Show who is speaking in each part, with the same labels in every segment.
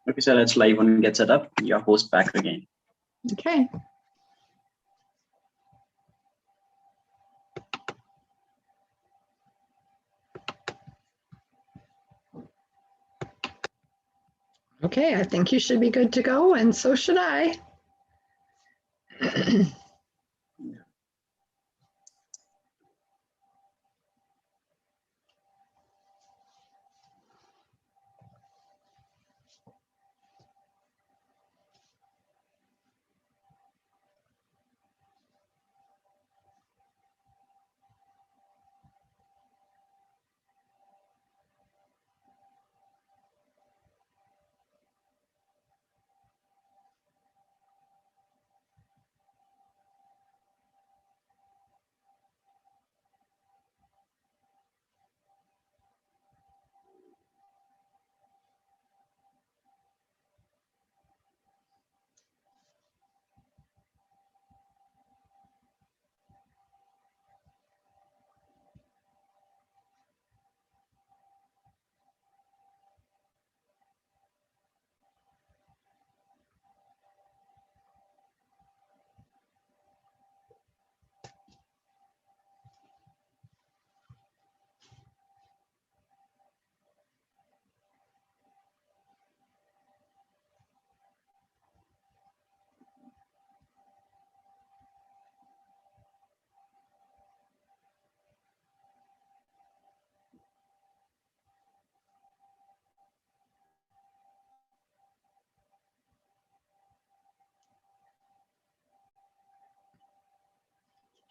Speaker 1: Okay, so let's live and get set up. Your host back again.
Speaker 2: Okay. Okay, I think you should be good to go, and so should I.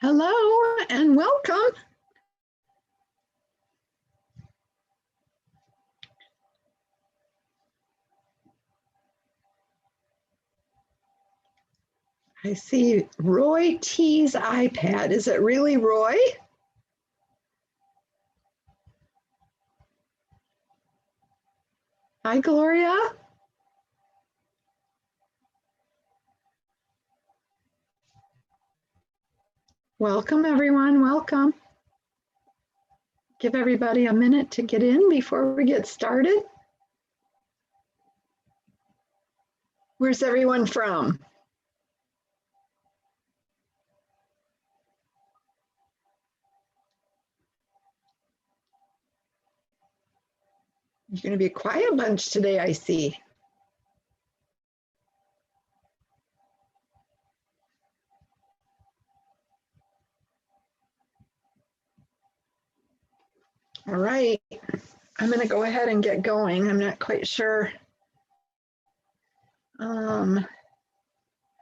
Speaker 2: Hello and welcome. I see Roy T's iPad. Is it really Roy? Hi, Gloria. Welcome, everyone. Welcome. Give everybody a minute to get in before we get started. Where's everyone from? You're going to be a quiet bunch today, I see. All right, I'm going to go ahead and get going. I'm not quite sure how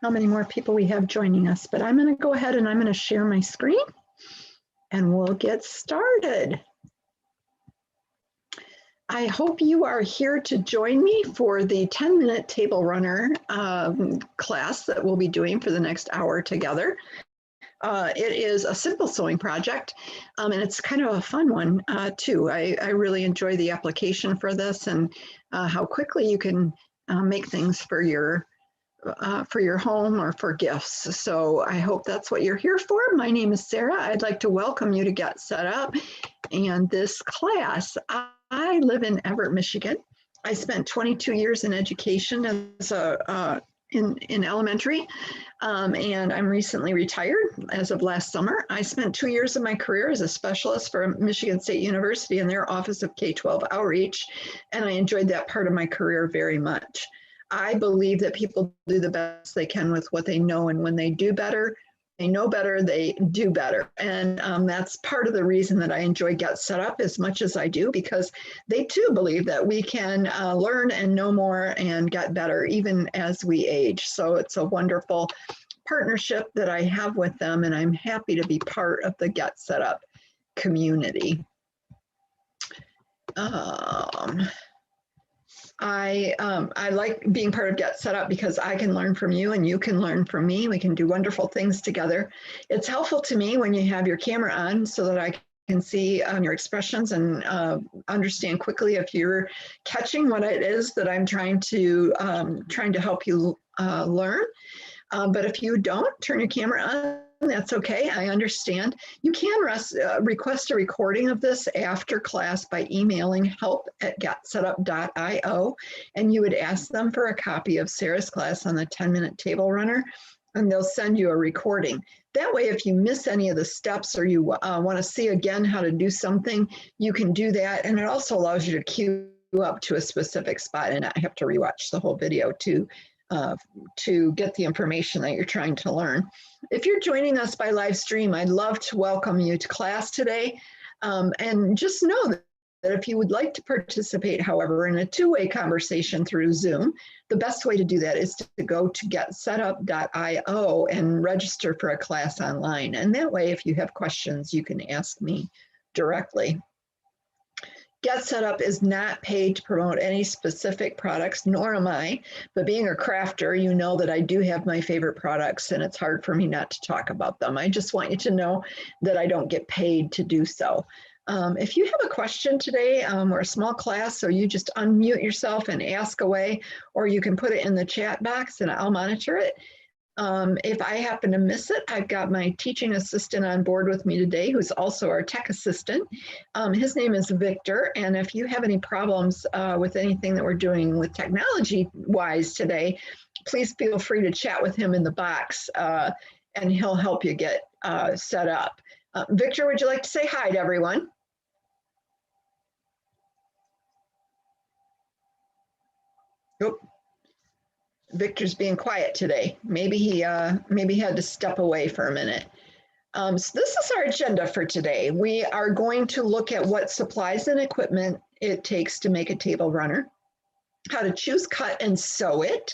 Speaker 2: many more people we have joining us, but I'm going to go ahead and I'm going to share my screen and we'll get started. I hope you are here to join me for the 10-minute table runner class that we'll be doing for the next hour together. It is a simple sewing project, and it's kind of a fun one too. I really enjoy the application for this and how quickly you can make things for your home or for gifts. So I hope that's what you're here for. My name is Sarah. I'd like to welcome you to Get Set Up and this class. I live in Everett, Michigan. I spent 22 years in education as in elementary, and I'm recently retired as of last summer. I spent 2 years of my career as a specialist for Michigan State University in their Office of K-12 Outreach, and I enjoyed that part of my career very much. I believe that people do the best they can with what they know, and when they do better, they know better, they do better. And that's part of the reason that I enjoy Get Set Up as much as I do, because they too believe that we can learn and know more and get better even as we age. So it's a wonderful partnership that I have with them, and I'm happy to be part of the Get Set Up community. I like being part of Get Set Up because I can learn from you and you can learn from me. We can do wonderful things together. It's helpful to me when you have your camera on so that I can see your expressions and understand quickly if you're catching what it is that I'm trying to help you learn. But if you don't, turn your camera that's okay. I understand. You can request a recording of this after class by emailing help@getsetup.io, and you would ask them for a copy of Sarah's class on the 10-minute table runner, and they'll send you a recording. That way, if you miss any of the steps or you want to see again how to do something, you can do that. And it also allows you to queue up to a specific spot and not have to rewatch the whole video to get the information that you're trying to learn. If you're joining us by live stream, I'd love to welcome you to class today. And just know that if you would like to participate, however, in a two-way conversation through Zoom, the best way to do that is to go to getsetup.io and register for a class online. And that way, if you have questions, you can ask me directly. Get Set Up is not paid to promote any specific products, nor am I, but being a crafter, you know that I do have my favorite products and it's hard for me not to talk about them. I just want you to know that I don't get paid to do so. If you have a question today, we're a small class, so you just unmute yourself and ask away, or you can put it in the chat box and I'll monitor it. If I happen to miss it, I've got my teaching assistant on board with me today, who's also our tech assistant. His name is Victor, and if you have any problems with anything that we're doing with technology-wise today, please feel free to chat with him in the box, and he'll help you get set up. Victor, would you like to say hi to everyone? Nope. Victor's being quiet today. Maybe he had to step away for a minute. So this is our agenda for today. We are going to look at what supplies and equipment it takes to make a table runner, how to choose, cut, and sew it,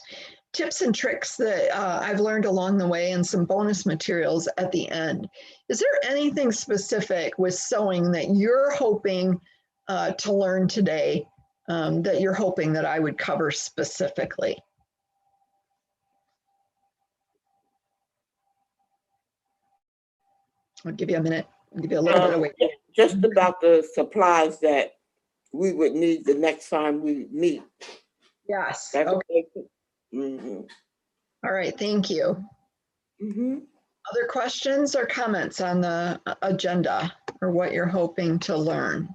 Speaker 2: tips and tricks that I've learned along the way, and some bonus materials at the end. Is there anything specific with sewing that you're hoping to learn today that you're hoping that I would cover specifically? I'll give you a minute. I'll give you a little bit of wait.
Speaker 3: Just about the supplies that we would need the next time we meet.
Speaker 2: Yes.
Speaker 3: That's
Speaker 2: okay.
Speaker 3: Mm-hmm.
Speaker 2: All right. Thank you.
Speaker 3: Mm-hmm.
Speaker 2: Other questions or comments on the agenda or what you're hoping to learn?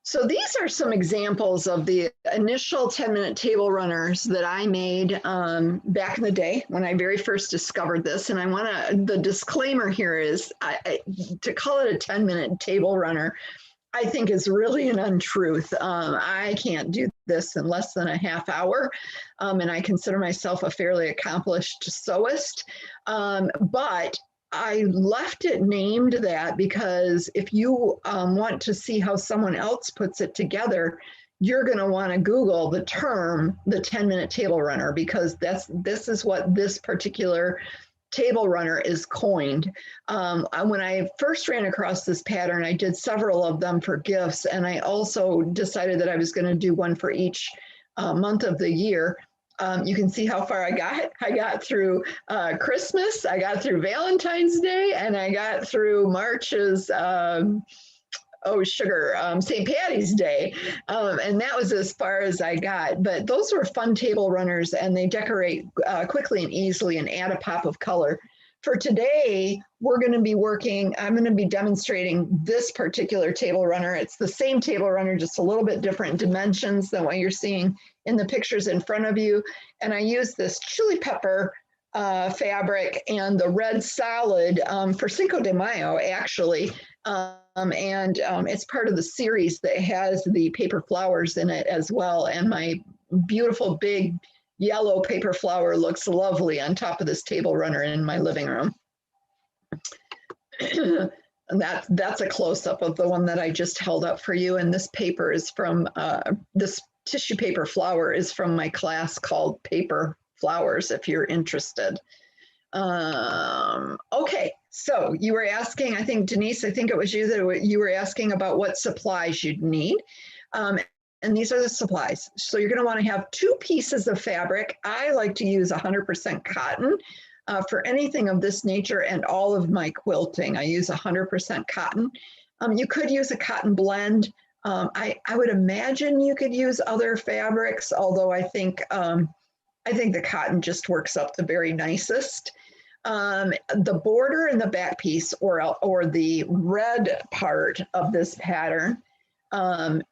Speaker 2: So these are some examples of the initial 10-minute table runners that I made back in the day when I very first discovered this. And I want to, the disclaimer here is to call it a 10-minute table runner, I think is really an untruth. I can't do this in less than a half hour. And I consider myself a fairly accomplished sewist. But I left it named that because if you want to see how someone else puts it together, you're going to want to Google the term, the 10-minute table runner, because this is what this particular table runner is coined. When I first ran across this pattern, I did several of them for gifts, and I also decided that I was going to do one for each month of the year. You can see how far I got. I got through Christmas, I got through Valentine's Day, and I got through March's, St. Patty's Day. And that was as far as I got. But those were fun table runners, and they decorate quickly and easily and add a pop of color. For today, we're going to be I'm going to be demonstrating this particular table runner. It's the same table runner, just a little bit different dimensions than what you're seeing in the pictures in front of you. And I use this chili pepper fabric and the red solid for Cinco de Mayo, actually. It's part of the series that has the paper flowers in it as well. And my beautiful big yellow paper flower looks lovely on top of this table runner in my living room. And that's a close-up of the one that I just held up for you. And this paper is from, this tissue paper flower is from my class called Paper Flowers, if you're interested. Okay, so you were asking, I think, Denise, I think it was you that you were asking about what supplies you'd need. And these are the supplies. So you're going to want to have 2 pieces of fabric. I like to use 100% cotton for anything of this nature, and all of my quilting. I use 100% cotton. You could use a cotton blend. I would imagine you could use other fabrics, although I think the cotton just works up the very nicest. The border in the back piece or the red part of this pattern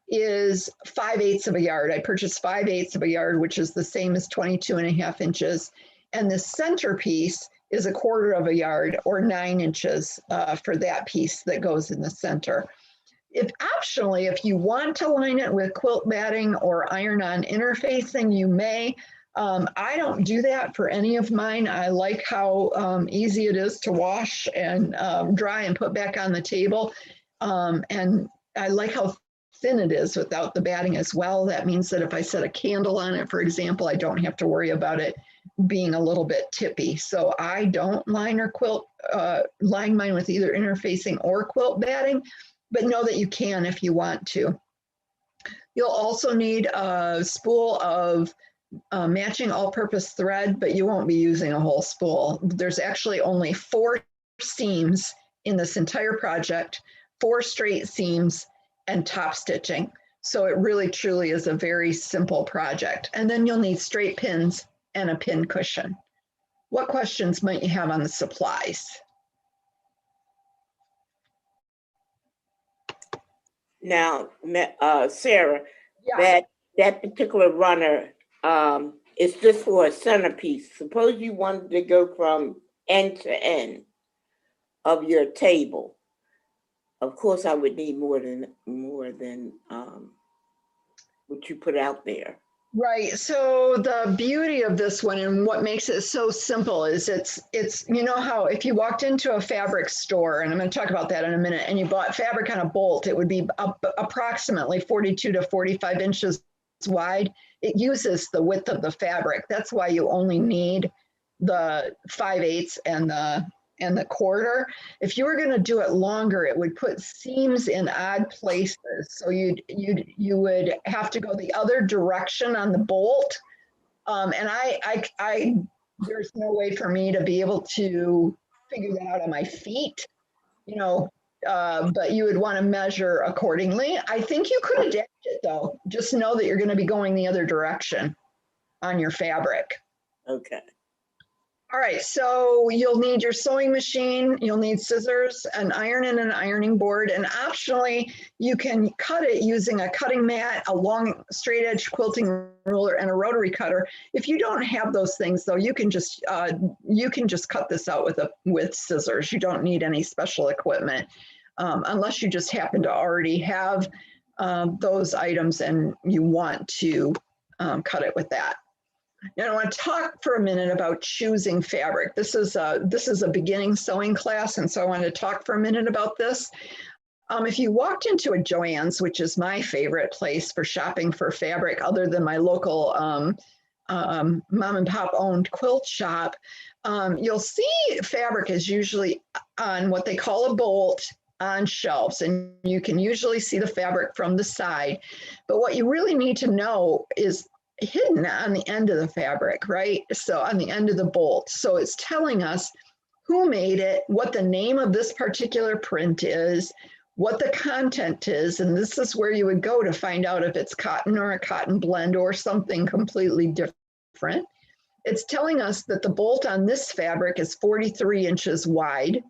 Speaker 2: is 5/8 of a yard. I purchased 5/8 of a yard, which is the same as 22.5 inches. And the center piece is 1/4 of a yard or 9 inches for that piece that goes in the center. If optionally, if you want to line it with quilt batting or iron-on interfacing, you may. I don't do that for any of mine. I like how easy it is to wash and dry and put back on the table. And I like how thin it is without the batting as well. That means that if I set a candle on it, for example, I don't have to worry about it being a little bit tippy. So I don't line mine with either interfacing or quilt batting, but know that you can if you want to. You'll also need a spool of matching all-purpose thread, but you won't be using a whole spool. There's actually only 4 seams in this entire project, 4 straight seams and top stitching. So it really truly is a very simple project. And then you'll need straight pins and a pin cushion. What questions might you have on the supplies?
Speaker 3: Now, Sarah,
Speaker 2: Yeah.
Speaker 3: that particular runner, is just for a centerpiece. Suppose you wanted to go from end to end of your table. Of course, I would need more than what you put out there.
Speaker 2: Right. So the beauty of this one and what makes it so simple is it's you know how if you walked into a fabric store, and I'm going to talk about that in a minute, and you bought fabric on a bolt, it would be approximately 42 to 45 inches wide. It uses the width of the fabric. That's why you only need the 5/8 and the 1/4. If you were going to do it longer, it would put seams in odd places. So you would have to go the other direction on the bolt. And I there's no way for me to be able to figure that out on my feet, you know, but you would want to measure accordingly. I think you could adapt it though. Just know that you're going to be going the other direction on your fabric.
Speaker 3: Okay.
Speaker 2: All right, so you'll need your sewing machine, you'll need scissors, an iron and an ironing board, and optionally you can cut it using a cutting mat, a long straight edge quilting ruler, and a rotary cutter. If you don't have those things though, you can just cut this out with scissors. You don't need any special equipment unless you just happen to already have those items and you want to cut it with that. Now I want to talk for a minute about choosing fabric. This is a beginning sewing class, and so I want to talk for a minute about this. If you walked into a Joann's, which is my favorite place for shopping for fabric, other than my local mom and pop owned quilt shop, you'll see fabric is usually on what they call a bolt on shelves, and you can usually see the fabric from the side. But what you really need to know is hidden on the end of the fabric, right? So on the end of the bolt. So it's telling us who made it, what the name of this particular print is, what the content is, and this is where you would go to find out if it's cotton or a cotton blend or something completely different. It's telling us that the bolt on this fabric is 43 inches wide.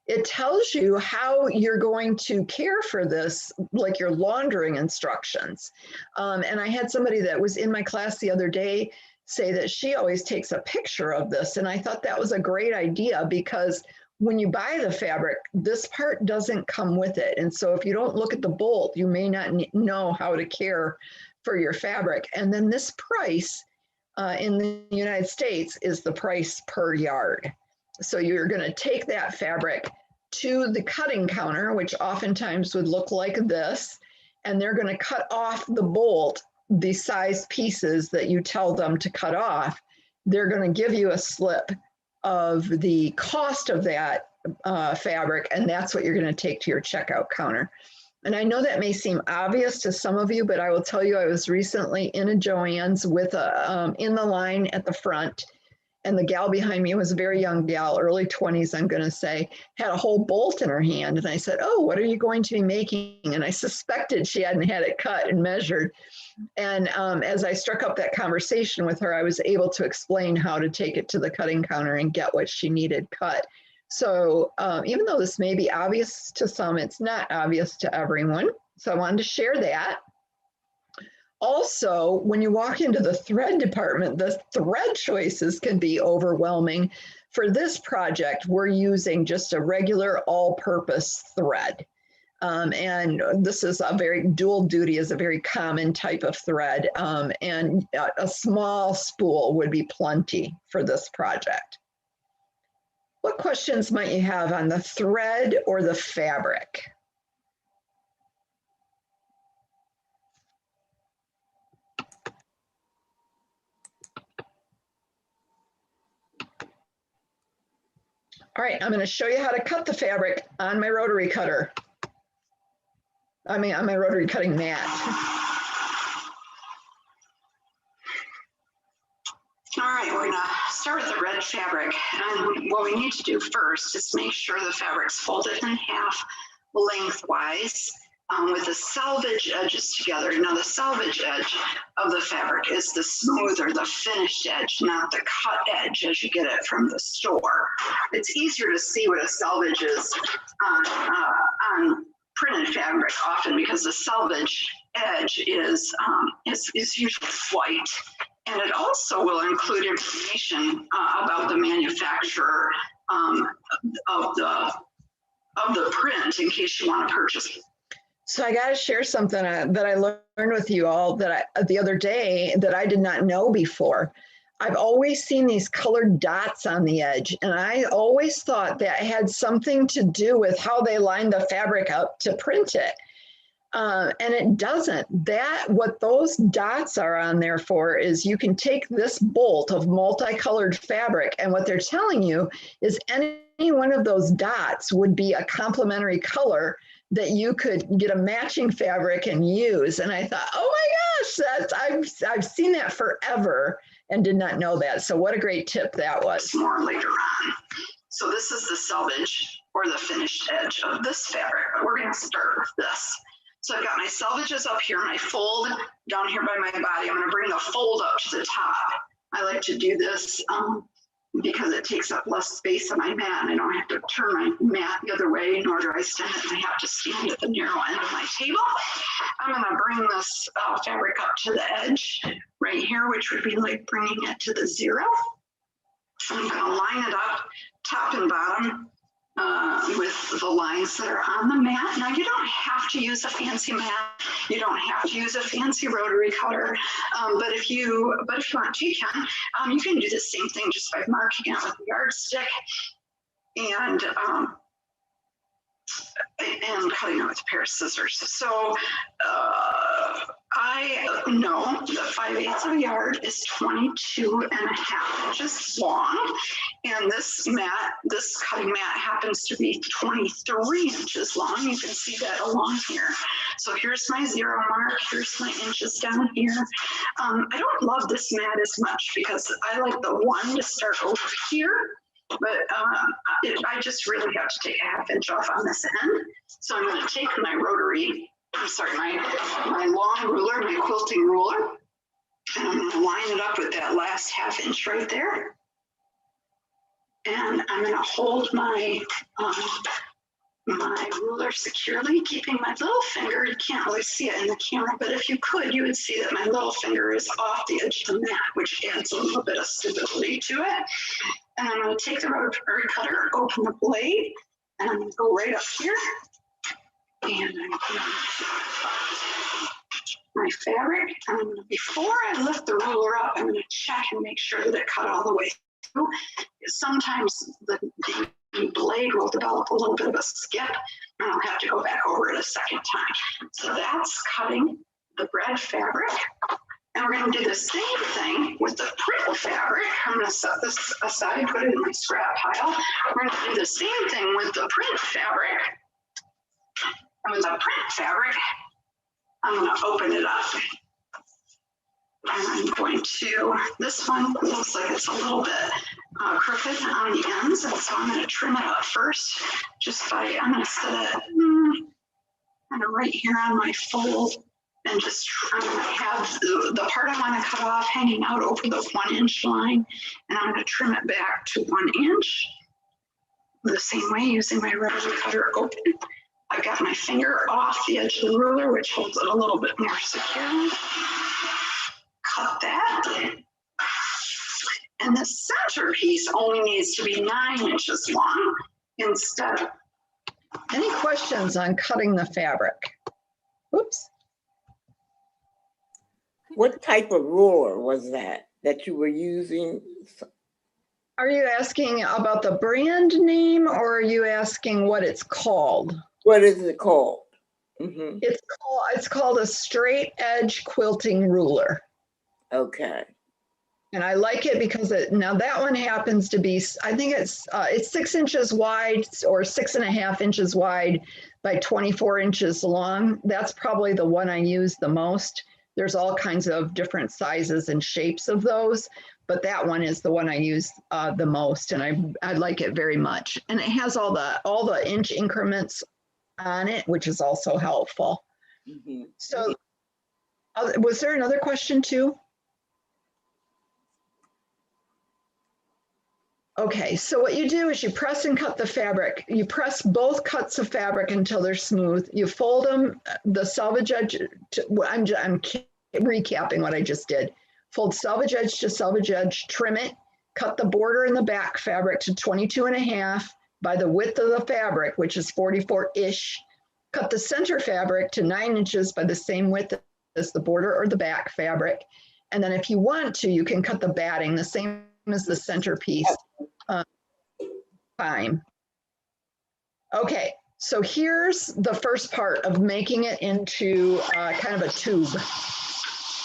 Speaker 2: It tells you how you're going to care for this, like your laundering instructions. And I had somebody that was in my class the other day say that she always takes a picture of this. And I thought that was a great idea because when you buy the fabric, this part doesn't come with it. And so if you don't look at the bolt, you may not know how to care for your fabric. And then this price in the United States is the price per yard. So you're going to take that fabric to the cutting counter, which oftentimes would look like this, and they're going to cut off the bolt, the size pieces that you tell them to cut off. They're going to give you a slip of the cost of that fabric, and that's what you're going to take to your checkout counter. And I know that may seem obvious to some of you, but I will tell you I was recently in a Joann's with in the line at the front, And the gal behind me was a very young gal, early 20s, I'm going to say, had a whole bolt in her hand. And I said, "Oh, what are you going to be making?" And I suspected she hadn't had it cut and measured. And as I struck up that conversation with her, I was able to explain how to take it to the cutting counter and get what she needed cut. So even though this may be obvious to some, it's not obvious to everyone. So I wanted to share that. Also, when you walk into the thread department, the thread choices can be overwhelming. For this project, we're using just a regular all-purpose thread. And this is a very dual duty, is a very common type of thread. And a small spool would be plenty for this project. What questions might you have on the thread or the fabric? All right, I'm going to show you how to cut the fabric on my rotary cutter. I mean, on my rotary cutting mat.
Speaker 4: All right, we're gonna start with the red fabric. And what we need to do first is make sure the fabric's folded in half lengthwise with the selvage edges together. Now the selvage edge of the fabric is the smoother, the finished edge, not the cut edge as you get it from the store. It's easier to see what a selvage is on printed fabric often because the selvage edge is usually white. And it also will include information about the manufacturer of the print in case you want to purchase it.
Speaker 2: So I got to share something that I learned with you all the other day that I did not know before. I've always seen these colored dots on the edge, and I always thought that had something to do with how they lined the fabric up to print it. And it doesn't. What those dots are on there for is you can take this bolt of multicolored fabric, and what they're telling you is any one of those dots would be a complementary color that you could get a matching fabric and use. And I thought, oh my gosh, I've seen that forever and did not know that. So what a great tip that was.
Speaker 4: More later on. So this is the selvage or the finished edge of this fabric, but we're going to start with this. So I've got my selvages up here, and I fold down here by my body. I'm going to bring the fold up to the top. I like to do this because it takes up less space on my mat, and I don't have to turn my mat the other way, nor do I stand it, and I have to stand at the narrow end of my table. I'm going to bring this fabric up to the edge right here, which would be like bringing it to the zero. I'm going to line it up top and bottom with the lines that are on the mat. Now you don't have to use a fancy mat. You don't have to use a fancy rotary cutter. But if you want to, you can. You can do the same thing just by marking it with a yardstick and cutting it with a pair of scissors. So I know that 5/8 of a yard is 22.5 inches long. And this cutting mat happens to be 23 inches long. You can see that along here. So here's my zero mark. Here's my inches down here. I don't love this mat as much because I like the one to start over here. But I just really have to take a ½ inch off on this end. So I'm going to take my my long ruler, my quilting ruler, and I'm going to line it up with that last ½ inch right there. And I'm going to hold my ruler securely, keeping my little finger, you can't really see it in the camera, but if you could, you would see that my little finger is off the edge of the mat, which adds a little bit of stability to it. And I'm going to take the rotary cutter, open the blade, and I'm going to go right up here. And I'm going to my fabric. And before I lift the ruler up, I'm going to check and make sure that it cut all the way through. Sometimes the blade will develop a little bit of a skip, and I'll have to go back over it a second time. So that's cutting the red fabric. And we're going to do the same thing with the print fabric. I'm going to set this aside, put it in my scrap pile. We're going to do the same thing with the print fabric. And with the print fabric, I'm going to open it up. I'm I'm going to, this one looks like it's a little bit crooked on the ends, and so I'm going to trim it up first just by, I'm going to set it kind of right here on my fold and just try to have the part I want to cut off hanging out over the 1 inch line, and I'm going to trim it back to 1 inch the same way using my rotary cutter open. I've got my finger off the edge of the ruler, which holds it a little bit more securely. Cut that. And the center piece only needs to be 9 inches long instead.
Speaker 2: Any questions on cutting the fabric? Oops.
Speaker 3: What type of ruler was that you were using?
Speaker 2: Are you asking about the brand name, or are you asking what it's called?
Speaker 3: What is it called? Mm-hmm.
Speaker 2: It's called a straight edge quilting ruler.
Speaker 3: Okay.
Speaker 2: And I like it because now that one happens to be, I think it's 6 inches wide or 6.5 inches wide by 24 inches long. That's probably the one I use the most. There's all kinds of different sizes and shapes of those, but that one is the one I use the most, and I like it very much. And it has all the inch increments on it, which is also helpful.
Speaker 3: Mm-hmm.
Speaker 2: So was there another question too? Okay, so what you do is you press and cut the fabric. You press both cuts of fabric until they're smooth. You fold them, the selvage edge, I'm recapping what I just did. Fold selvage edge to selvage edge, trim it, cut the border in the back fabric to 22.5 by the width of the fabric, which is 44-ish. Cut the center fabric to 9 inches by the same width as the border or the back fabric. And then if you want to, you can cut the batting the same as the centerpiece. Fine. Okay, so here's the first part of making it into kind of a tube.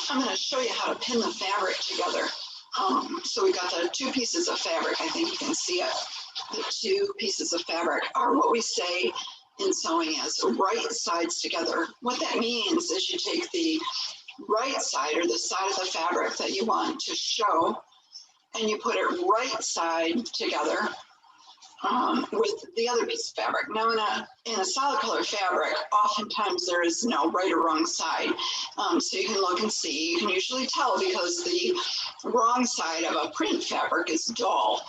Speaker 4: I'm going to show you how to pin the fabric together. So we got the 2 pieces of fabric. I think you can see it. The 2 pieces of fabric are what we say in sewing as right sides together. What that means is you take the right side, or the side of the fabric that you want to show, and you put it right side together with the other piece of fabric. Now in a solid color fabric, oftentimes there is no right or wrong side. So you can look and see. You can usually tell because the wrong side of a print fabric is dull.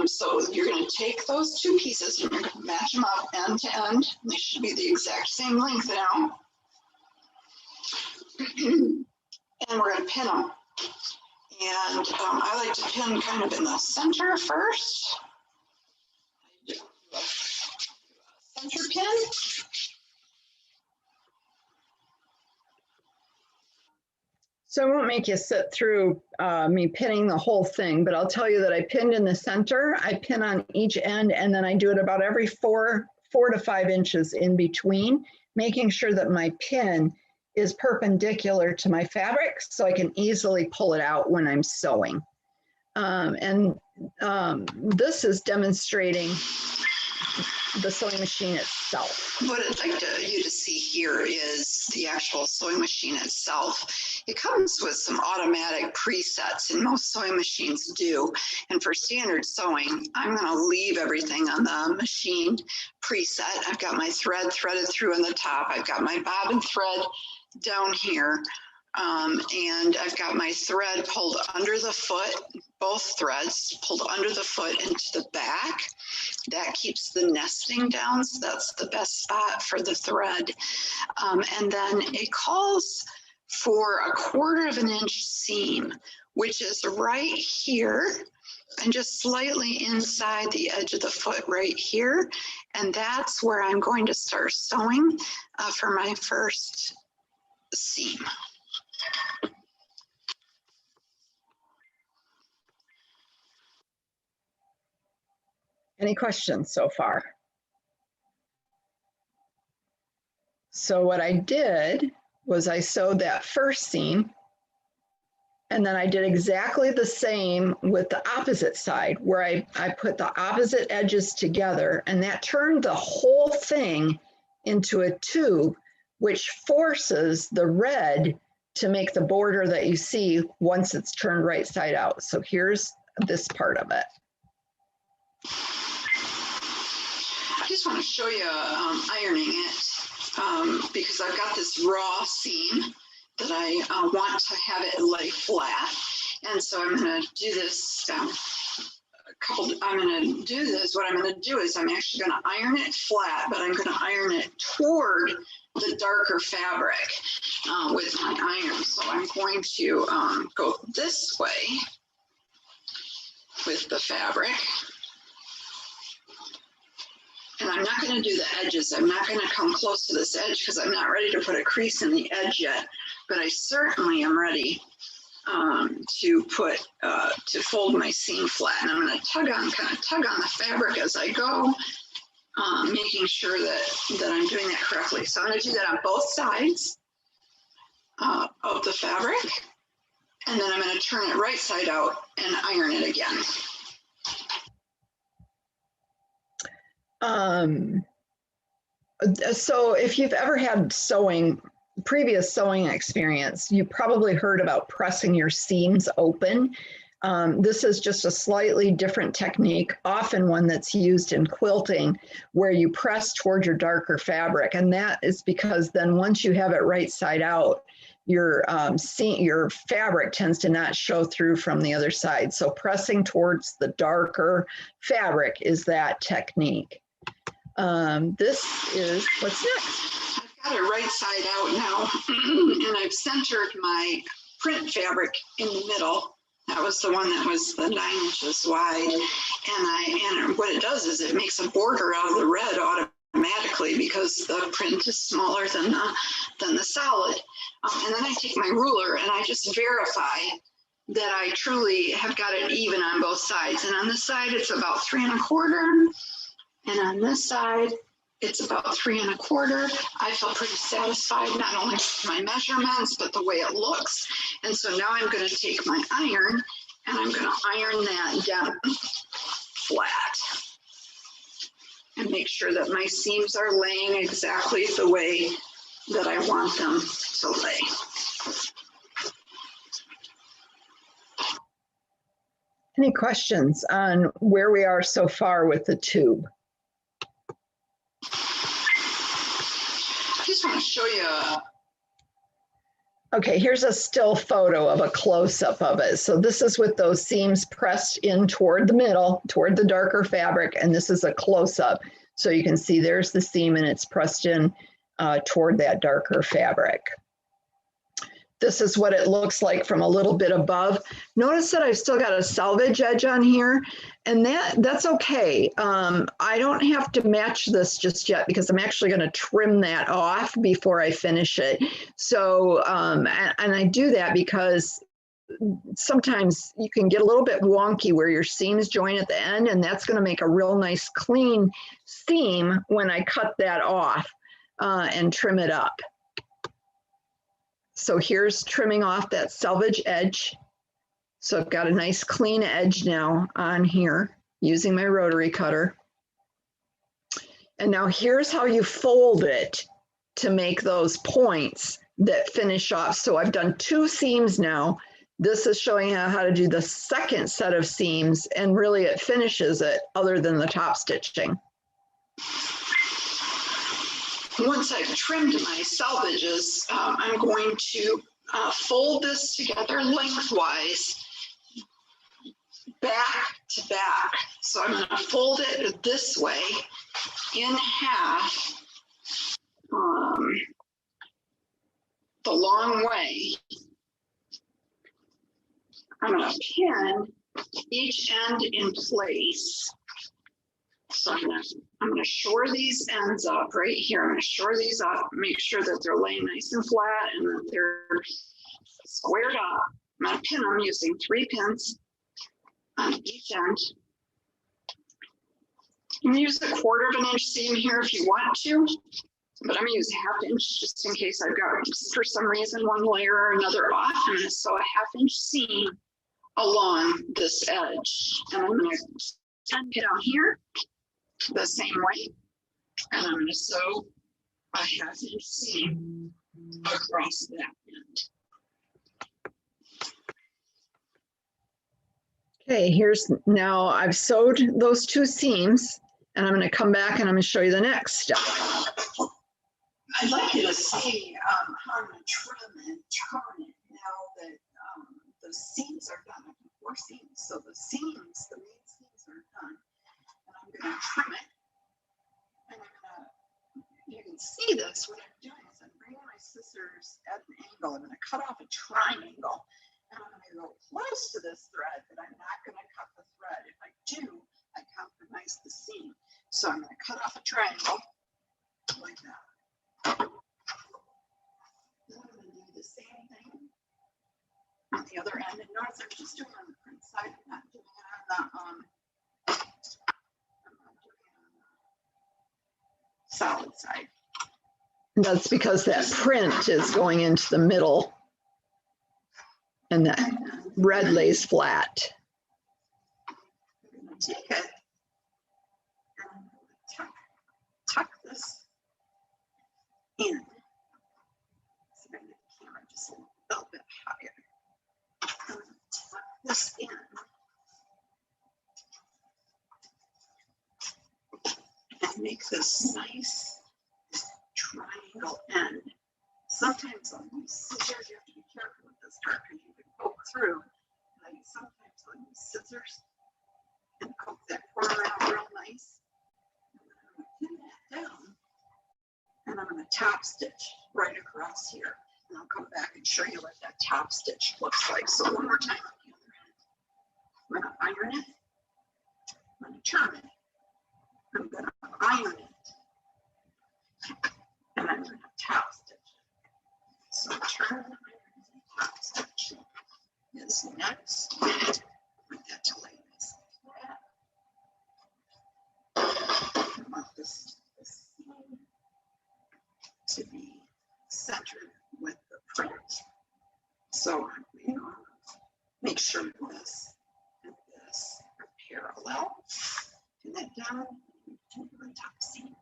Speaker 4: So you're going to take those 2 pieces and you're going to match them up end to end. They should be the exact same length now. And we're going to pin them. And I like to pin kind of in the center first. Center pin.
Speaker 2: So I won't make you sit through me pinning the whole thing, but I'll tell you that I pinned in the center, I pin on each end, and then I do it about every 4 to 5 inches in between, making sure that my pin is perpendicular to my fabric so I can easily pull it out when I'm sewing. This is demonstrating the sewing machine itself.
Speaker 4: What I'd like you to see here is the actual sewing machine itself. It comes with some automatic presets, and most sewing machines do. And for standard sewing, I'm going to leave everything on the machine preset. I've got my thread threaded through on the top. I've got my bobbin thread down here. And I've got my thread pulled under the foot, both threads pulled under the foot into the back. That keeps the nesting down, so that's the best spot for the thread. And then it calls for a 1/4 inch seam, which is right here and just slightly inside the edge of the foot right here. And that's where I'm going to start sewing for my first seam.
Speaker 2: Any questions so far? So what I did was I sewed that first seam, and then I did exactly the same with the opposite side, where I put the opposite edges together, and that turned the whole thing into a tube, which forces the red to make the border that you see once it's turned right side out. So here's this part of it.
Speaker 4: I just want to show you ironing it because I've got this raw seam that I want to have it lay flat. And so I'm going to do this what I'm going to do is I'm actually going to iron it flat, but I'm going to iron it toward the darker fabric with my iron. So I'm going to go this way with the fabric. And I'm not going to do the edges. I'm not going to come close to this edge because I'm not ready to put a crease in the edge yet, but I certainly am ready to fold my seam flat. And I'm going to kind of tug on the fabric as I go, making sure that I'm doing that correctly. So I'm going to do that on both sides of the fabric. And then I'm going to turn it right side out and iron it again.
Speaker 2: So if you've ever had previous sewing experience, you probably heard about pressing your seams open. This is just a slightly different technique, often one that's used in quilting, where you press toward your darker fabric. And that is because then once you have it right side out, your fabric tends to not show through from the other side. So pressing towards the darker fabric is that technique. This is what's next.
Speaker 4: I've got it right side out now, and I've centered my print fabric in the middle. That was the one that was the 9 inches wide. And what it does is it makes a border out of the red automatically because the print is smaller than the solid. And then I take my ruler and I just verify that I truly have got it even on both sides. And on this side, it's about 3 1/4. And on this side, it's about 3 1/4. I feel pretty satisfied, not only with my measurements, but the way it looks. And so now I'm going to take my iron and I'm going to iron that down flat and make sure that my seams are laying exactly the way that I want them to lay.
Speaker 2: Any questions on where we are so far with the tube?
Speaker 4: I just want to show you.
Speaker 2: Okay, here's a still photo of a close-up of it. So this is with those seams pressed in toward the middle, toward the darker fabric, and this is a close-up. So you can see there's the seam and it's pressed in toward that darker fabric. This is what it looks like from a little bit above. Notice that I've still got a selvage edge on here, and that's okay. I don't have to match this just yet because I'm actually going to trim that off before I finish it. So, and I do that because sometimes you can get a little bit wonky where your seams join at the end, and that's going to make a real nice clean seam when I cut that off and trim it up. So here's trimming off that selvage edge. So I've got a nice clean edge now on here using my rotary cutter. And now here's how you fold it to make those points that finish off. So I've done 2 seams now. This is showing how to do the second set of seams, and really it finishes it other than the top stitching.
Speaker 4: Once I've trimmed my selvages, I'm going to fold this together lengthwise, back to back. So I'm going to fold it this way in half the long way. I'm going to pin each end in place. So I'm going to shore these ends up right here. I'm going to shore these up, make sure that they're laying nice and flat and that they're squared up. I'm going to pin them using 3 pins on each end. You can use a 1/4 inch seam here if you want to, but I'm going to use 1/2 inch just in case I've got, for some reason, one layer or another off. I'm going to sew a 1/2 inch seam along this edge. And I'm going to pin it down here the same way, and I'm going to sew a 1/2 inch seam across that end.
Speaker 2: Okay, here's now I've sewed those 2 seams, and I'm going to come back and I'm going to show you the next step.
Speaker 4: I'd like you to see how I'm going to trim and turn it now that the seams are done. I have 4 seams, so the seams, the main seams are done. And I'm going to trim it. And I'm going to, you can see this, what I'm doing is I'm bringing my scissors at an angle. I'm going to cut off a triangle. And I'm going to go close to this thread, but I'm not going to cut the thread. If I do, I compromise the seam. So I'm going to cut off a triangle like that. Then I'm going to do the same thing on the other end. And notice I'm just doing it on the print side. I'm not doing it on the solid side.
Speaker 2: That's because that print is going into the middle and that red lays flat.
Speaker 4: I'm going to take it and I'm going to tuck this in. So I'm going to get the camera just a little bit higher. I'm going to tuck this in. And make this nice triangle end. Sometimes on these scissors, you have to be careful with this part because you can poke through. And I sometimes on these scissors and poke that corner out real nice. And then I'm going to pin that down. And I'm going to top stitch right across here. And I'll come back and show you what that top stitch looks like. So one more time on the other end. I'm going to iron it. I'm going to turn it. I'm going to iron it. And I'm going to top stitch it. So turn and top stitch is next. Put that to lay nice and flat. I want this seam to be centered with the print. So you know, make sure this and this are parallel. Pin that down to the top seam.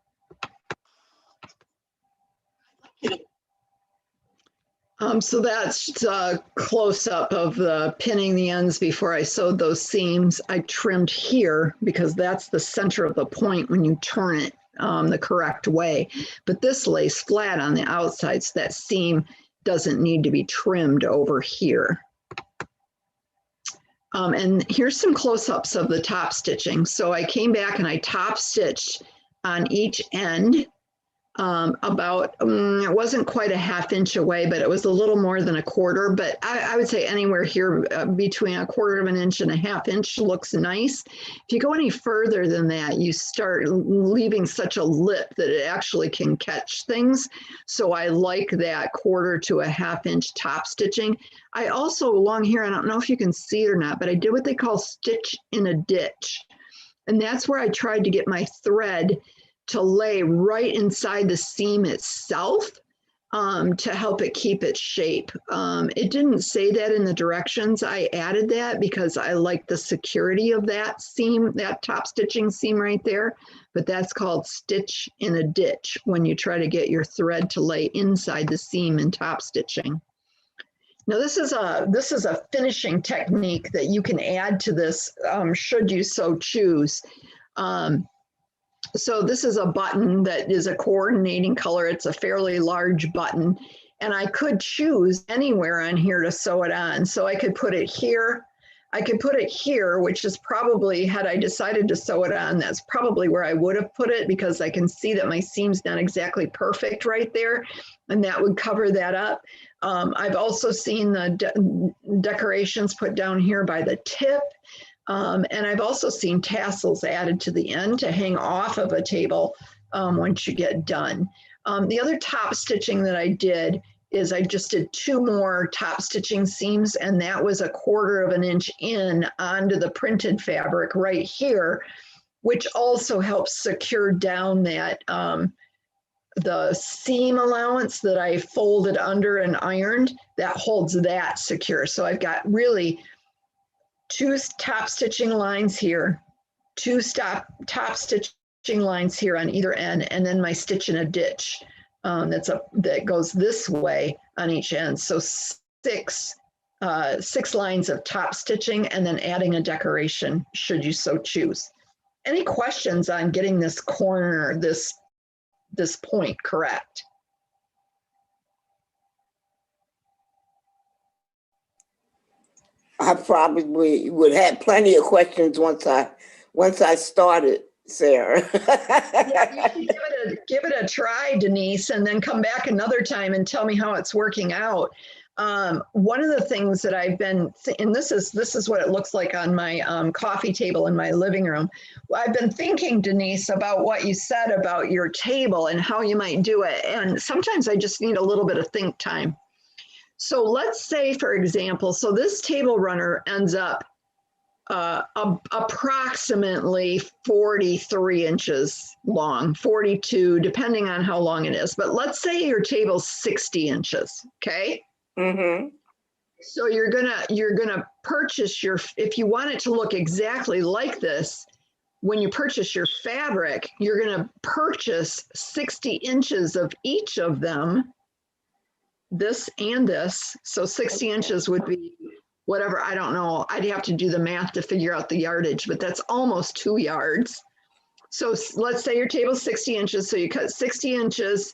Speaker 2: So that's a close-up of the pinning the ends before I sewed those seams. I trimmed here because that's the center of the point when you turn it the correct way. But this lays flat on the outside, so that seam doesn't need to be trimmed over here. And here's some close-ups of the top stitching. So I came back and I top stitched on each end. About, it wasn't quite a 1/2 inch away, but it was a little more than 1/4. But I would say anywhere here between 1/4 of an inch and a 1/2 inch looks nice. If you go any further than that, you start leaving such a lip that it actually can catch things. So I like that 1/4 to a 1/2 inch top stitching. I also along here, I don't know if you can see it or not, but I did what they call stitch in a ditch. And that's where I tried to get my thread to lay right inside the seam itself to help it keep its shape. It didn't say that in the directions. I added that because I like the security of that seam, that top stitching seam right there, but that's called stitch in a ditch when you try to get your thread to lay inside the seam in top stitching. Now this is a finishing technique that you can add to this should you so choose. So this is a button that is a coordinating color. It's a fairly large button, and I could choose anywhere on here to sew it on. So I could put it here. I could put it here, which is probably, had I decided to sew it on, that's probably where I would have put it because I can see that my seam's not exactly perfect right there, and that would cover that up. I've also seen the decorations put down here by the tip. And I've also seen tassels added to the end to hang off of a table once you get done. The other top stitching that I did is I just did 2 more top stitching seams, and that was 1/4 of an inch in onto the printed fabric right here, which also helps secure down that the seam allowance that I folded under and ironed, that holds that secure. So I've got really 2 top stitching lines here, 2 top stitching lines here on either end, and then my stitch in a ditch that goes this way on each end. So 6 6 lines of top stitching and then adding a decoration should you so choose. Any questions on getting this corner, this point correct?
Speaker 3: I probably would have plenty of questions once I started, Sarah.
Speaker 2: Yeah, you should give it a try, Denise, and then come back another time and tell me how it's working out. One of the things that I've been, and this is what it looks like on my coffee table in my living room. I've been thinking, Denise, about what you said about your table and how you might do it. And sometimes I just need a little bit of think time. So let's say, for example, so this table runner ends up approximately 43 inches long, 42, depending on how long it is. But let's say your table's 60 inches, okay?
Speaker 3: Mm-hmm.
Speaker 2: So you're gonna purchase if you want it to look exactly like this, when you purchase your fabric, you're gonna purchase 60 inches of each of them, this and this. So 60 inches would be whatever, I don't know. I'd have to do the math to figure out the yardage, but that's almost 2 yards. So let's say your table's 60 inches. So you cut 60 inches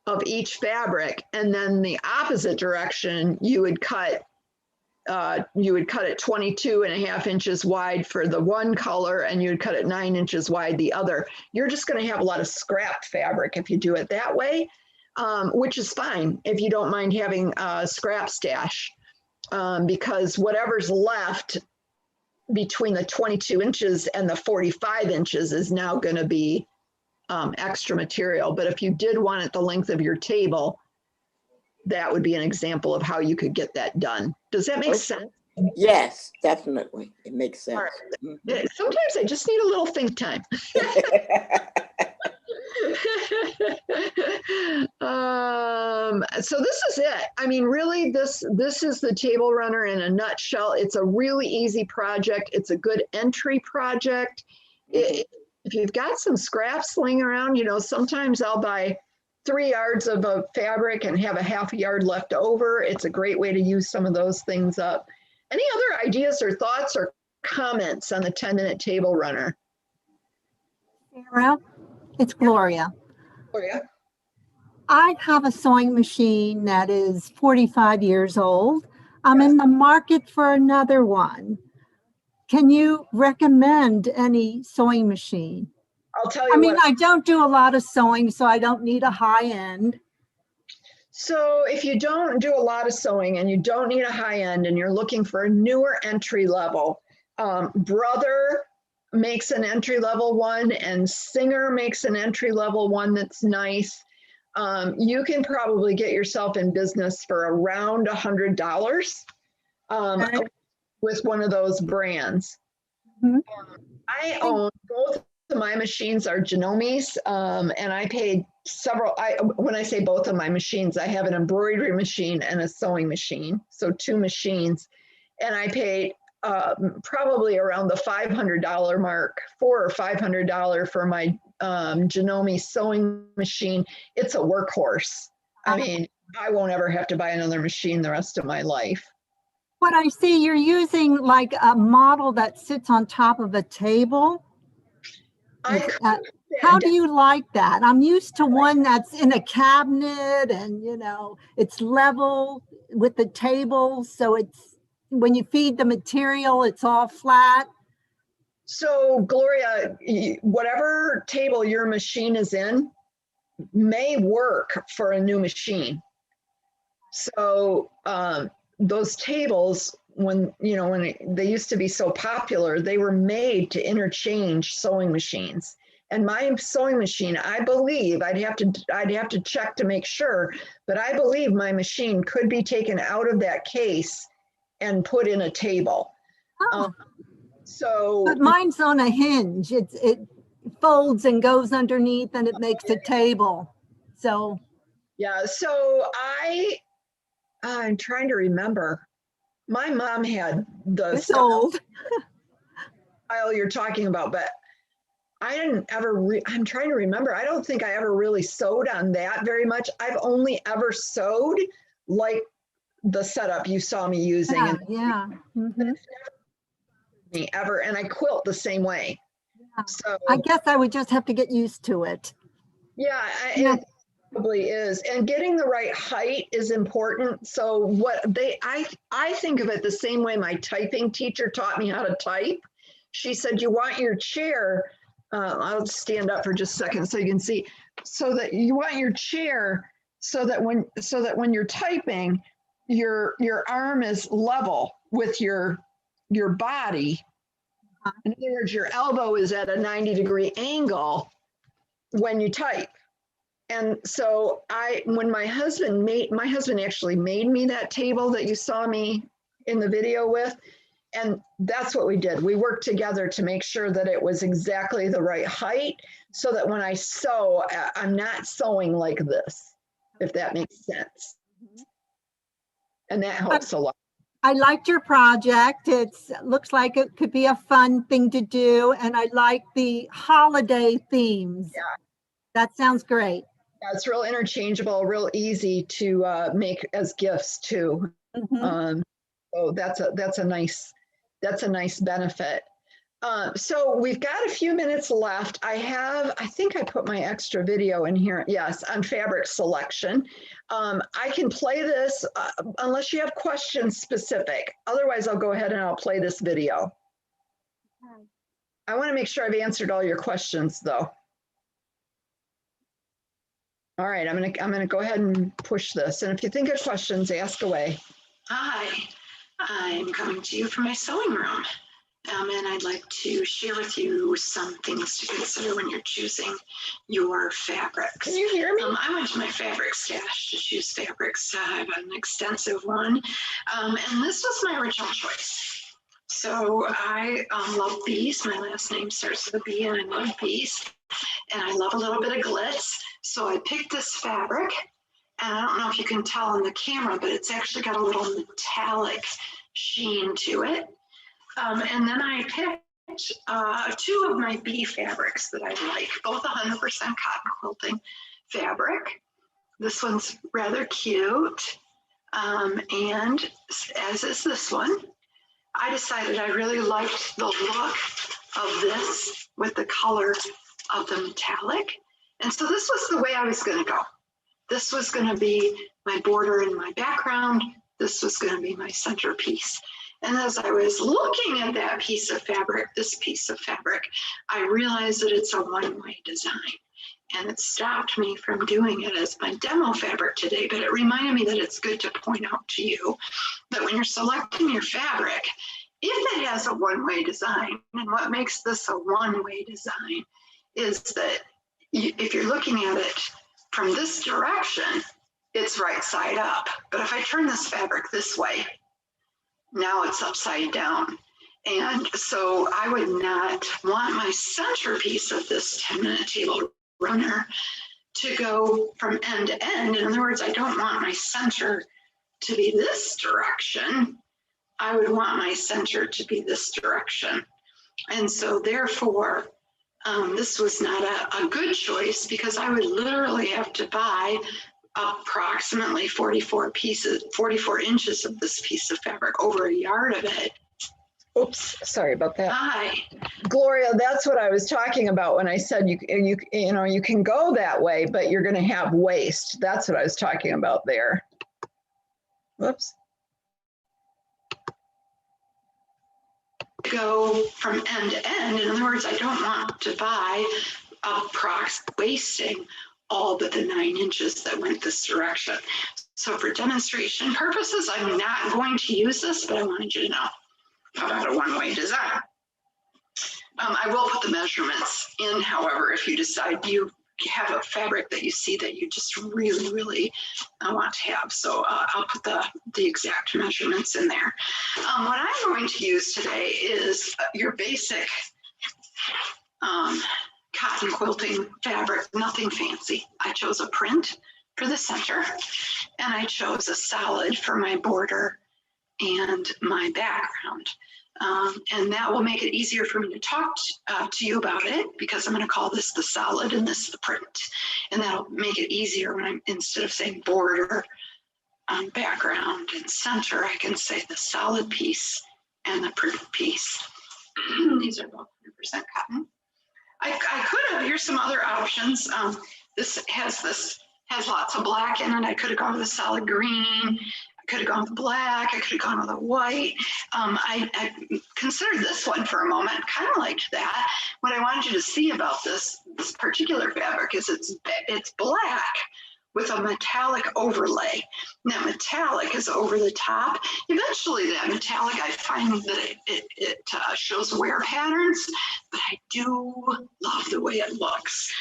Speaker 2: of each fabric, and then the opposite direction, you would cut it 22.5 inches wide for the one color, and you would cut it 9 inches wide the other. You're just going to have a lot of scrap fabric if you do it that way, which is fine if you don't mind having a scrap stash. Because whatever's left between the 22 inches and the 45 inches is now going to be extra material. But if you did want it the length of your table, that would be an example of how you could get that done. Does that make sense?
Speaker 3: Yes, definitely. It makes sense.
Speaker 2: All right.
Speaker 3: Mm-hmm.
Speaker 2: Sometimes I just need a little think time. So this is it. I mean, really, this is the table runner in a nutshell. It's a really easy project. It's a good entry project. If you've got some scraps laying around, sometimes I'll buy 3 yards of a fabric and have a half a yard left over. It's a great way to use some of those things up. Any other ideas or thoughts or comments on the 10-minute table runner?
Speaker 5: Sarah, it's Gloria.
Speaker 2: Gloria?
Speaker 5: I have a sewing machine that is 45 years old. I'm in the market for another one. Can you recommend any sewing machine?
Speaker 2: I'll tell you
Speaker 5: I don't do a lot of sewing, so I don't need a high end.
Speaker 2: So if you don't do a lot of sewing and you don't need a high end and you're looking for a newer entry level, Brother makes an entry level one and Singer makes an entry level one that's nice. You can probably get yourself in business for around $100 with one of those brands.
Speaker 5: Mm-hmm.
Speaker 2: I own both of my machines are Genomes, and I paid several. When I say both of my machines, I have an embroidery machine and a sewing machine, so 2 machines, and I paid probably around the $500 mark, $400 or $500 for my Genome sewing machine. It's a workhorse. I mean, I won't ever have to buy another machine the rest of my life.
Speaker 5: What I see, you're using like a model that sits on top of a table. How do you like that? I'm used to one that's in a cabinet and, it's level with the table. So it's, when you feed the material, it's all flat.
Speaker 2: So Gloria, whatever table your machine is in may work for a new machine. So those tables, when they used to be so popular, they were made to interchange sewing machines. And my sewing machine, I believe, I'd have to check to make sure, but I believe my machine could be taken out of that case and put in a table.
Speaker 5: But mine's on a hinge. It folds and goes underneath, and it makes a table. So
Speaker 2: yeah. So I'm trying to remember. My mom had the style you're talking about, but I didn't ever. I'm trying to remember. I don't think I ever really sewed on that very much. I've only ever sewed like the setup you saw me using
Speaker 5: Yeah,
Speaker 2: and
Speaker 5: yeah. Mhm.
Speaker 2: me ever, and I quilt the same way.
Speaker 5: Yeah.
Speaker 2: So
Speaker 5: I guess I would just have to get used to it.
Speaker 2: yeah,
Speaker 5: Yeah.
Speaker 2: it probably is. And getting the right height is important. So I think of it the same way my typing teacher taught me how to type. She said, you want your chair, I'll stand up for just a second so you can see, so that you want your chair so that when you're typing, your arm is level with your body. In other words, your elbow is at a 90-degree angle when you type. And so when my husband actually made me that table that you saw me in the video with. And that's what we did. We worked together to make sure that it was exactly the right height so that when I sew, I'm not sewing like this, if that makes sense. And that helps a lot.
Speaker 5: I liked your project. It looks like it could be a fun thing to do. And I like the holiday themes.
Speaker 2: Yeah.
Speaker 5: That sounds great.
Speaker 2: Yeah, it's real interchangeable, real easy to make as gifts too.
Speaker 5: Mhm.
Speaker 2: So that's a nice benefit. So we've got a few minutes left. I think I put my extra video in here. Yes, on fabric selection. I can play this unless you have questions specific. Otherwise, I'll go ahead and I'll play this video. I want to make sure I've answered all your questions though. All right, I'm gonna go ahead and push this. And if you think of questions, ask away. Hi, I'm coming to you from my sewing room. And I'd like to share with you some things to consider when you're choosing your fabrics. Can you hear me? I went to my fabric stash to choose fabrics. I have an extensive one. And this was my original choice. So I love bees. My last name starts with a B and I love bees. And I love a little bit of glitz. So I picked this fabric. And I don't know if you can tell on the camera, but it's actually got a little metallic sheen to it. And then I picked two of my bee fabrics that I like, both 100% cotton quilting fabric. This one's rather cute. And as is this one, I decided I really liked the look of this with the color of the metallic. And so this was the way I was going to go. This was going to be my border and my background. This was going to be my centerpiece. And as I was looking at that piece of fabric, this piece of fabric, I realized that it's a one-way design. And it stopped me from doing it as my demo fabric today, but it reminded me that it's good to point out to you that when you're selecting your fabric, if it has a one-way design, and what makes this a one-way design is that if you're looking at it from this direction, it's right side up. But if I turn this fabric this way, now it's upside down. And so I would not want my centerpiece of this 10-minute table runner to go from end to end. In other words, I don't want my center to be this direction. I would want my center to be this direction. And so therefore, this was not a good choice because I would literally have to buy approximately 44 inches of this piece of fabric, over a yard of it. Oops, sorry about that. Hi, Gloria, that's what I was talking about when I said you can go that way, but you're going to have waste. That's what I was talking about there. Whoops. Go from end to end. In other words, I don't want to buy wasting all but the 9 inches that went this direction. So for demonstration purposes, I'm not going to use this, but I wanted you to know about a one-way design. I will put the measurements in, however, if you decide you have a fabric that you see that you just really, really want to have. So I'll put the exact measurements in there. What I'm going to use today is your basic cotton quilting fabric, nothing fancy. I chose a print for the center, and I chose a solid for my border and my background. And that will make it easier for me to talk to you about it, because I'm going to call this the solid and this the print. And that'll make it easier when instead of saying border,
Speaker 4: background and center, I can say the solid piece and the printed piece. These are both 100% cotton. I could have, here's some other options. This has lots of black in it. I could have gone with a solid green. I could have gone with black. I could have gone with a white. I considered this one for a moment, kind of liked that. What I wanted you to see about this particular fabric is it's black with a metallic overlay. And that metallic is over the top. Eventually that metallic, I find that it shows wear patterns, but I do love the way it looks.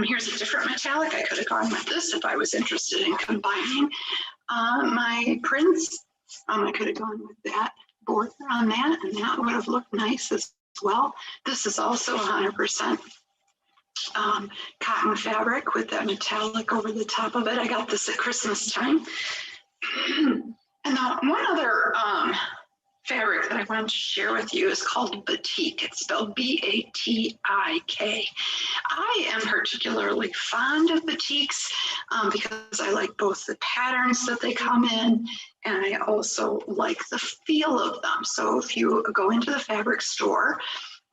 Speaker 4: Here's a different metallic. I could have gone with this if I was interested in combining my prints. I could have gone with that border on that, and that would have looked nice as well. This is also 100% cotton fabric with that metallic over the top of it. I got this at Christmas time. And now one other fabric that I wanted to share with you is called batik. It's spelled B-A-T-I-K. I am particularly fond of batiks because I like both the patterns that they come in, and I also like the feel of them. So if you go into the fabric store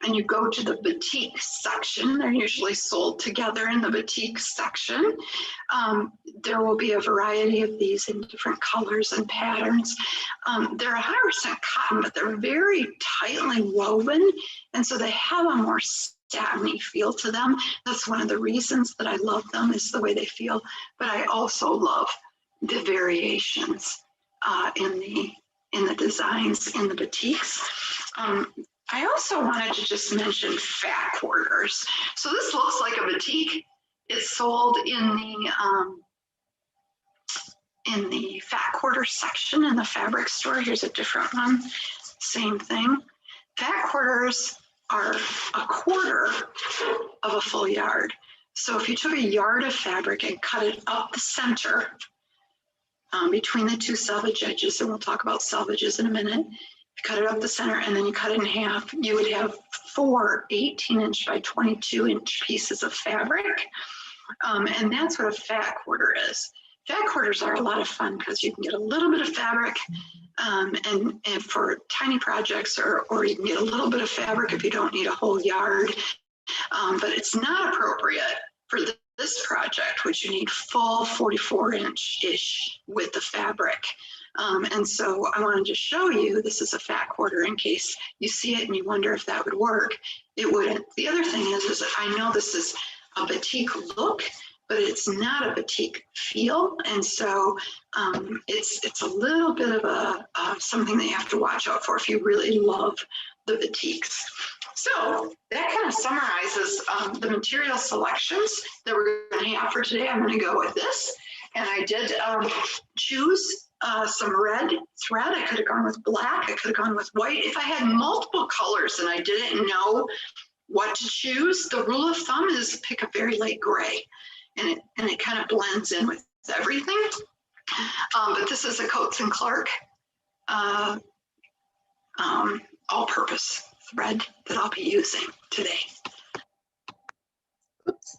Speaker 4: and you go to the batik section, they're usually sold together in the batik section. There will be a variety of these in different colors and patterns. They're 100% cotton, but they're very tightly woven, and so they have a more satiny feel to them. That's one of the reasons that I love them, is the way they feel. But I also love the variations in the designs in the batiks. I also wanted to just mention fat quarters. So this looks like a batik. It's sold in the fat quarter section in the fabric store. Here's a different one, same thing. Fat quarters are a quarter of a full yard. So if you took a yard of fabric and cut it up the center between the two selvage edges, and we'll talk about selvages in a minute, you cut it up the center and then you cut it in half, you would have 4 18-inch by 22-inch pieces of fabric. And that's what a fat quarter is. Fat quarters are a lot of fun because you can get a little bit of fabric and for tiny projects, or you can get a little bit of fabric if you don't need a whole yard. But it's not appropriate for this project, which you need full 44-inch-ish width of fabric. And so I wanted to show you, this is a fat quarter in case you see it and you wonder if that would work. It wouldn't. The other thing is that I know this is a batik look, but it's not a batik feel. And so it's a little bit of a something that you have to watch out for if you really love the batiks. So that kind of summarizes the material selections that we're going to have for today. I'm going to go with this. And I did choose some red thread. I could have gone with black. I could have gone with white. If I had multiple colors and I didn't know what to choose, the rule of thumb is pick a very light gray, and it kind of blends in with everything. But this is a Coates and Clark all-purpose thread that I'll be using today.
Speaker 2: Oops.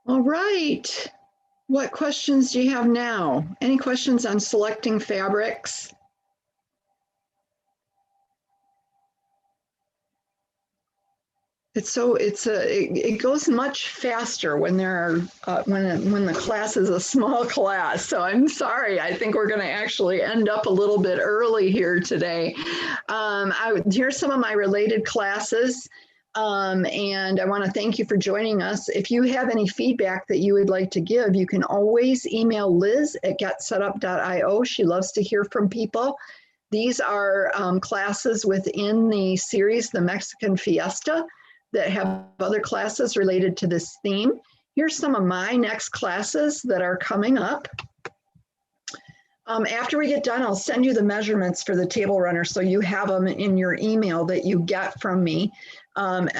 Speaker 2: All right. What questions do you have now? Any questions on selecting fabrics? It goes much faster when there are when the class is a small class. So I'm sorry. I think we're going to actually end up a little bit early here today. Here's some of my related classes. And I want to thank you for joining us. If you have any feedback that you would like to give, you can always email Liz at getsetup.io. She loves to hear from people. These are classes within the series, The Mexican Fiesta, that have other classes related to this theme. Here's some of my next classes that are coming up. After we get done, I'll send you the measurements for the table runner so you have them in your email that you get from me, and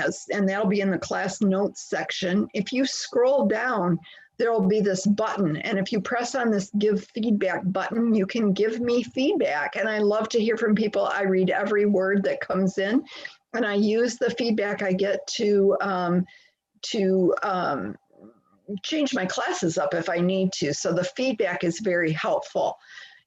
Speaker 2: that'll be in the class notes section. If you scroll down, there will be this button, and if you press on this give feedback button, you can give me feedback, and I love to hear from people. I read every word that comes in, and I use the feedback I get to change my classes up if I need to. So the feedback is very helpful.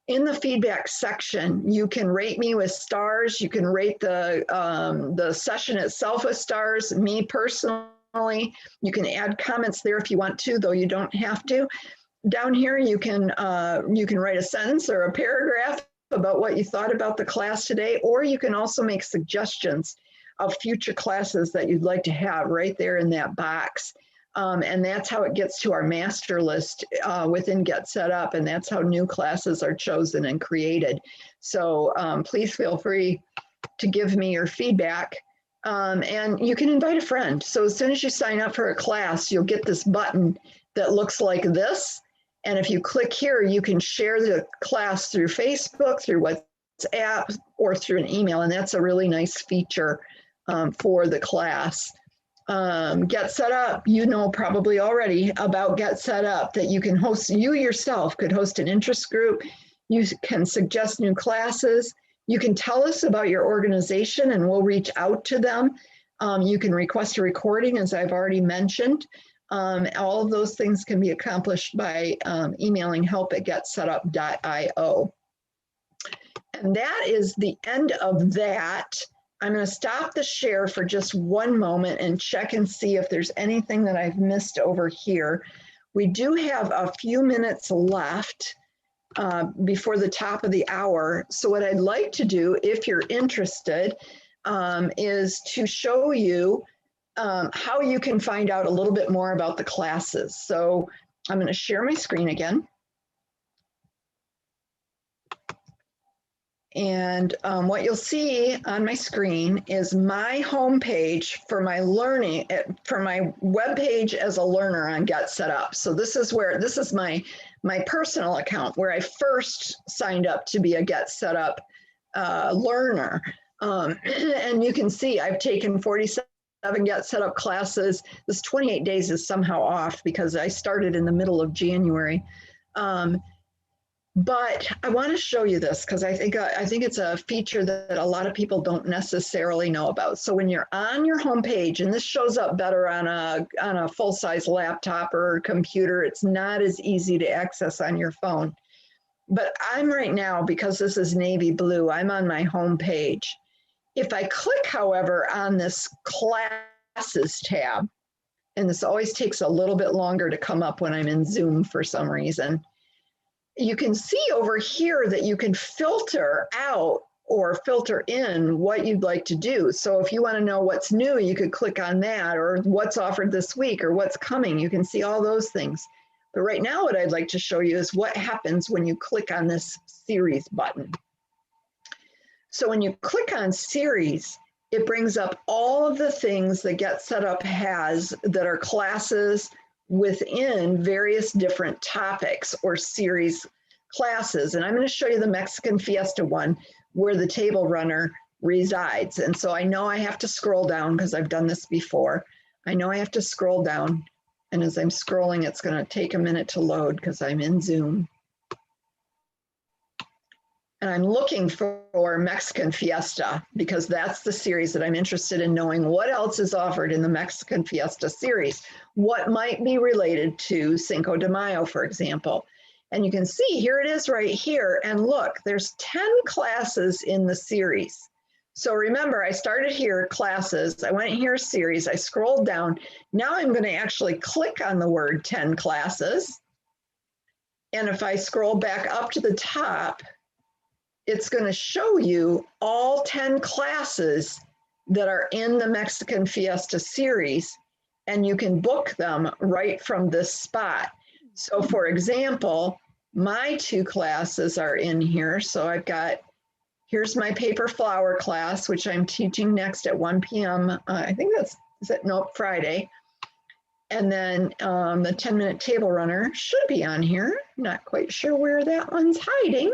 Speaker 2: In the feedback section, you can rate me with stars. You can rate the session itself with stars, me personally. You can add comments there if you want to, though you don't have to. Down here, you can write a sentence or a paragraph about what you thought about the class today, or you can also make suggestions of future classes that you'd like to have right there in that box. And that's how it gets to our master list within Get Set Up, and that's how new classes are chosen and created. So please feel free to give me your feedback. And you can invite a friend. So as soon as you sign up for a class, you'll get this button that looks like this. And if you click here, you can share the class through Facebook, through WhatsApp, or through an email. And that's a really nice feature for the class. Get Set Up, you know probably already about Get Set Up, that you can host, you yourself could host an interest group. You can suggest new classes. You can tell us about your organization and we'll reach out to them. You can request a recording, as I've already mentioned. All of those things can be accomplished by emailing help@getsetup.io. And that is the end of that. I'm going to stop the share for just one moment and check and see if there's anything that I've missed over here. We do have a few minutes left before the top of the hour. So what I'd like to do, if you're interested, is to show you how you can find out a little bit more about the classes. So I'm going to share my screen again. And what you'll see on my screen is my homepage for my learning, for my web page as a learner on Get Set Up. So this is where, this is my personal account where I first signed up to be a Get Set Up learner. And you can see I've taken 47 Get Set Up classes. This 28 days is somehow off because I started in the middle of January. But I want to show you this because I think it's a feature that a lot of people don't necessarily know about. So when you're on your home page, and this shows up better on a full-size laptop or computer, it's not as easy to access on your phone. But I'm right now, because this is navy blue, I'm on my home page. If I click, however, on this classes tab, and this always takes a little bit longer to come up when I'm in Zoom for some reason, you can see over here that you can filter out or filter in what you'd like to do. So if you want to know what's new, you could click on that, or what's offered this week, or what's coming. You can see all those things. But right now, what I'd like to show you is what happens when you click on this series button. So when you click on series, it brings up all of the things that Get Set Up has that are classes within various different topics or series classes. And I'm going to show you the Mexican Fiesta one where the table runner resides. And so I know I have to scroll down because I've done this before. I know I have to scroll down. And as I'm scrolling, it's going to take a minute to load because I'm in Zoom. And I'm looking for Mexican Fiesta because that's the series that I'm interested in knowing what else is offered in the Mexican Fiesta series. What might be related to Cinco de Mayo, for example. And you can see here it is right here. And look, there's 10 classes in the series. So remember, I started here, classes. I went here, series. I scrolled down. Now I'm going to actually click on the word 10 classes. And if I scroll back up to the top, it's going to show you all 10 classes that are in the Mexican Fiesta series, and you can book them right from this spot. So for example, my 2 classes are in here. So I've got, here's my paper flower class, which I'm teaching next at 1 p.m. I think Friday. And then the 10-minute table runner should be on here. Not quite sure where that one's hiding.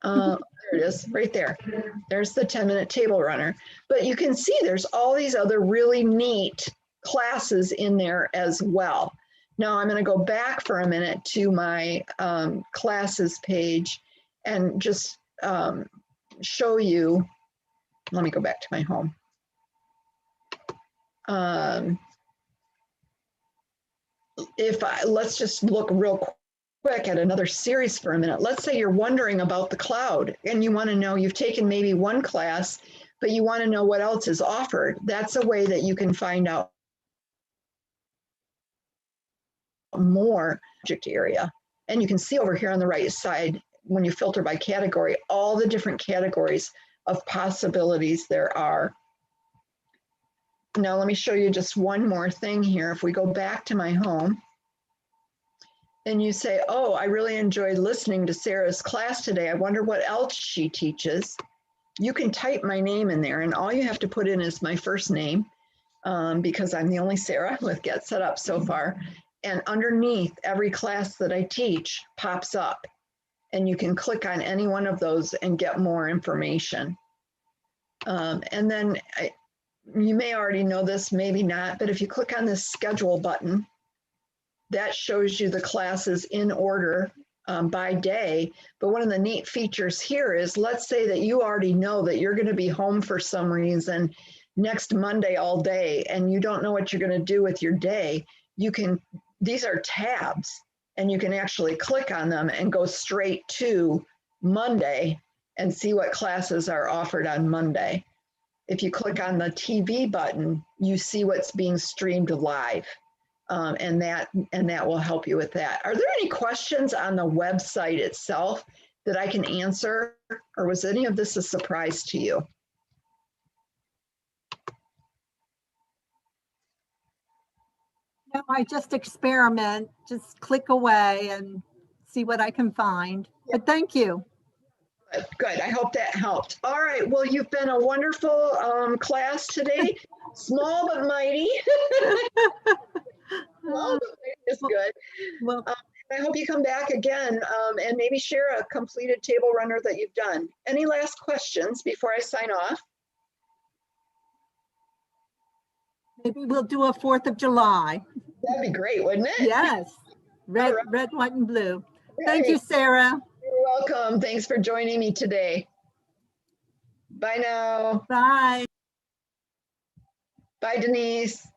Speaker 2: There it is, right there. There's the 10-minute table runner. But you can see there's all these other really neat classes in there as well. Now I'm going to go back for a minute to my classes page and just show you. Let me go back to my home. let's just look real quick at another series for a minute. Let's say you're wondering about the cloud and you want to know, you've taken maybe one class, but you want to know what else is offered. That's a way that you can find out more subject area. And you can see over here on the right side, when you filter by category, all the different categories of possibilities there are. Now let me show you just one more thing here. If we go back to my home and you say, oh, I really enjoyed listening to Sarah's class today. I wonder what else she teaches. You can type my name in there and all you have to put in is my first name because I'm the only Sarah with Get Set Up so far. And underneath every class that I teach pops up and you can click on any one of those and get more information. And then you may already know this, maybe not, but if you click on this schedule button, that shows you the classes in order by day. But one of the neat features here is, let's say that you already know that you're going to be home for some reason next Monday all day, and you don't know what you're going to do with your day. You can, these are tabs, and you can actually click on them and go straight to Monday and see what classes are offered on Monday. If you click on the TV button, you see what's being streamed live. And that will help you with that. Are there any questions on the website itself that I can answer, or was any of this a surprise to you?
Speaker 5: No, I just experiment, just click away and see what I can find. But thank you.
Speaker 2: Good. I hope that helped. All right. Well, you've been a wonderful class today. Small but mighty. Small but mighty is good.
Speaker 5: Well,
Speaker 2: I hope you come back again and maybe share a completed table runner that you've done. Any last questions before I sign off?
Speaker 5: maybe we'll do a 4th of July.
Speaker 2: That'd be great, wouldn't it?
Speaker 5: Yes, red,
Speaker 2: right.
Speaker 5: red, white, and blue.
Speaker 2: Right.
Speaker 5: Thank you, Sarah.
Speaker 2: You're welcome. Thanks for joining me today. Bye now.
Speaker 5: Bye.
Speaker 2: Bye, Denise.